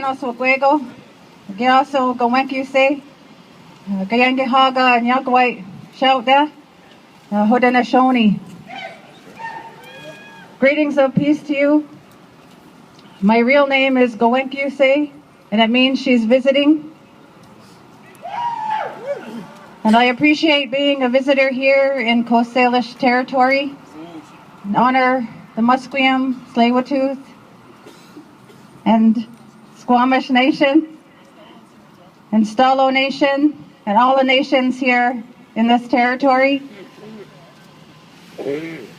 Gano Swego, Gaso Gowenki say, Gayangi Haga and Yagway shout there, Hodana. Greetings of peace to you. My real name is Gowenkyuse, and it means she's visiting. And I appreciate being a visitor here in Coast Salish territory, and honor the Musqueam, Tsleil-Waututh, and Squamish Nation, and Stalo Nation, and all the nations here in this territory.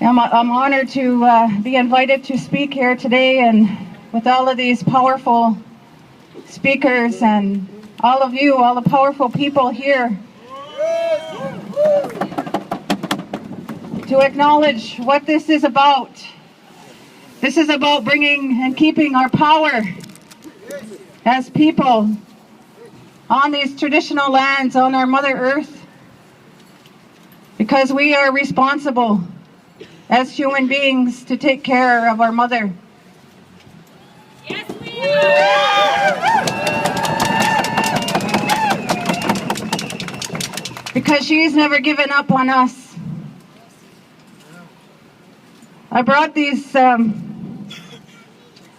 I'm honored to be invited to speak here today, and with all of these powerful speakers and all of you, all the powerful people here, to acknowledge what this is about. This is about bringing and keeping our power as people on these traditional lands, on our Mother Earth, because we are responsible as human beings to take care of our mother. Yes, we are! Because she's never given up on us. I brought these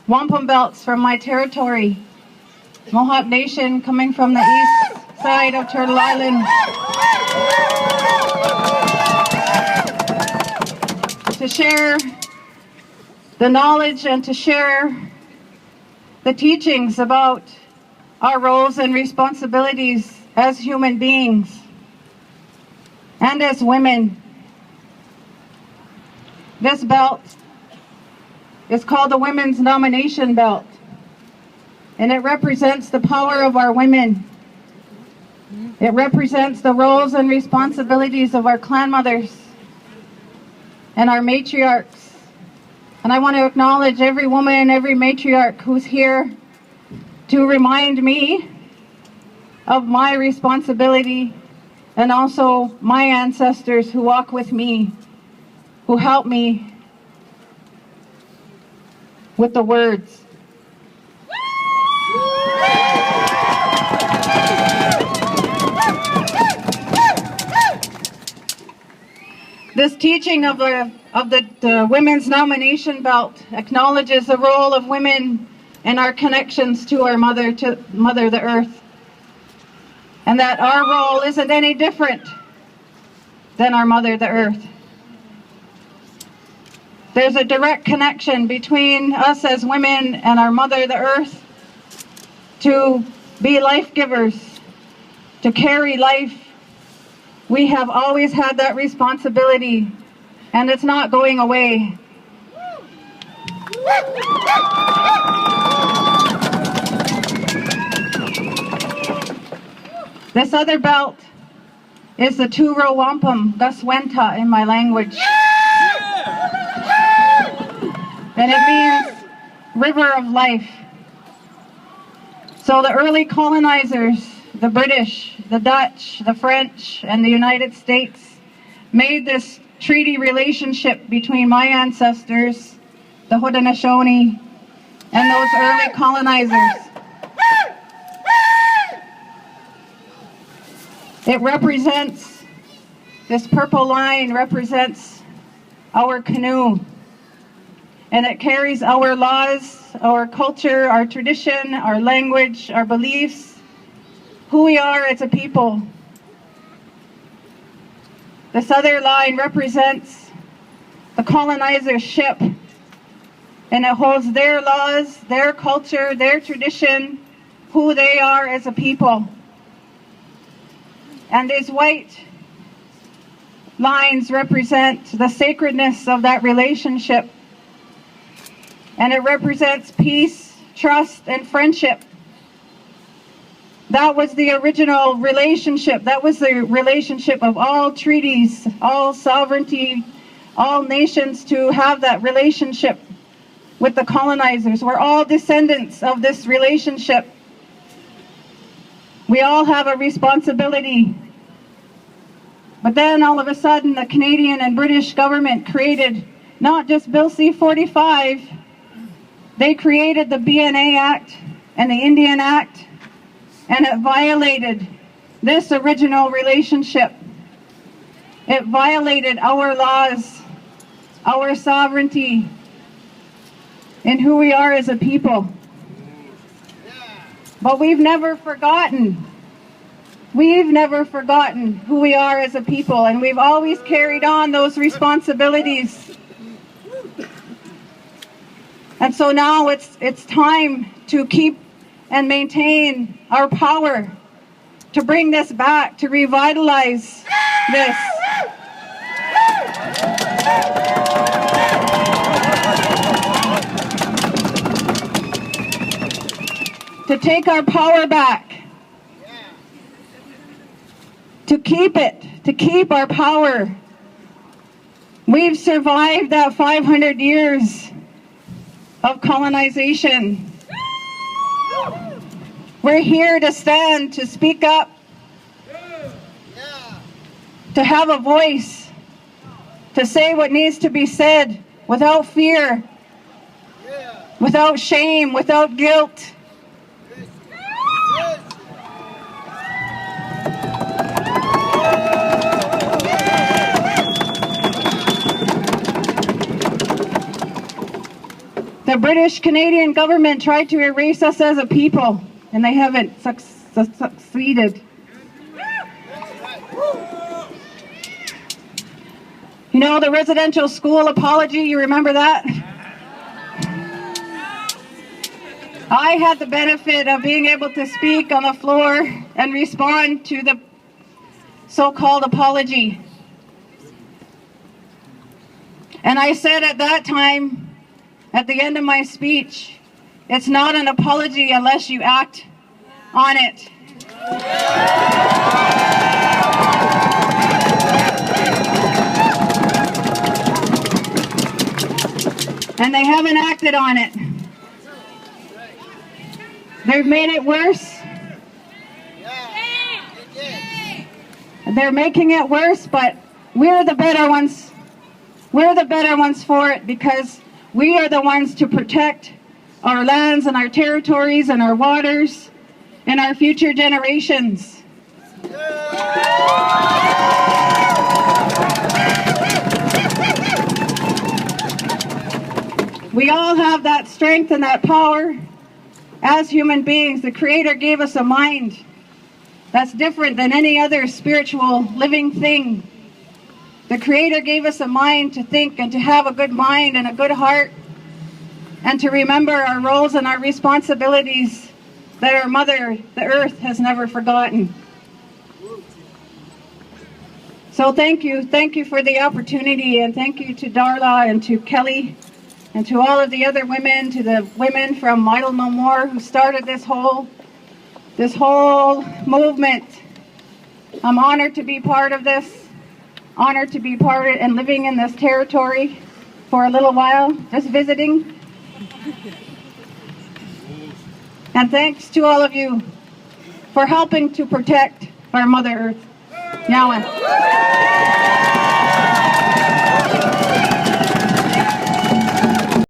wampum belts from my territory, Mohawk Nation, coming from the east side of Turtle Island, to share the knowledge and to share the teachings about our roles and responsibilities as human beings and as women. This belt is called the Women's Nomination Belt, and it represents the power of our women. It represents the roles and responsibilities of our clan mothers and our matriarchs. And I want to acknowledge every woman, every matriarch who's here to remind me of my responsibility, and also my ancestors who walk with me, who help me with the words. This teaching of the Women's Nomination Belt acknowledges the role of women and our connections to our mother, the Earth, and that our role isn't any different than our mother, the Earth. There's a direct connection between us as women and our mother, the Earth, to be life givers, to carry life. We have always had that responsibility, and it's not going away. This other belt is the Turo Wampum Guswenta in my language. And it means river of life. So the early colonizers, the British, the Dutch, the French, and the United States made this treaty relationship between my ancestors, the Haudenosaunee, and those early colonizers. It represents, this purple line represents our canoe, and it carries our laws, our culture, our tradition, our language, our beliefs, who we are as a people. This other line represents the colonizer's ship, and it holds their laws, their culture, their tradition, who they are as a people. And these white lines represent the sacredness of that relationship, and it represents peace, trust, and friendship. That was the original relationship. That was the relationship of all treaties, all sovereignty, all nations to have that relationship with the colonizers. We're all descendants of this relationship. We all have a responsibility. But then all of a sudden the Canadian and British government created not just Bill C-45, they created the BNA Act, and the Indian Act, and it violated this original relationship. It violated our laws, our sovereignty, and who we are as a people. But we've never forgotten. We've never forgotten who we are as a people, and we've always carried on those responsibilities. And so now it's time to keep and maintain our power, to bring this back, to revitalize this. To take our power back. To keep our power. We've survived that 500 years of colonization. We're here to stand, to speak up, to have a voice, to say what needs to be said without fear, without shame, without guilt. The British Canadian government tried to erase us as a people, and they haven't succeeded. You know, the residential school apology, you remember that? I had the benefit of being able to speak on the floor and respond to the so-called apology. And I said at that time, at the end of my speech, it's not an apology unless you act on it. And they haven't acted on it. They've made it worse. They're making it worse, but we're the better ones. We're the better ones for it, because we are the ones to protect our lands and our territories and our waters and our future generations. We all have that strength and that power as human beings. The Creator gave us a mind that's different than any other spiritual living thing. The Creator gave us a mind to think and to have a good mind and a good heart, and to remember our roles and our responsibilities that our Mother, the Earth, has never forgotten. So thank you for the opportunity, and thank you to Darla and to Kelly and to all of the other women, to the women from Idle No More who started this whole movement. I'm honored to be part of this. Honored to be part of it and living in this territory for a little while, just visiting. And thanks to all of you for helping to protect our Mother Earth. Nyawan.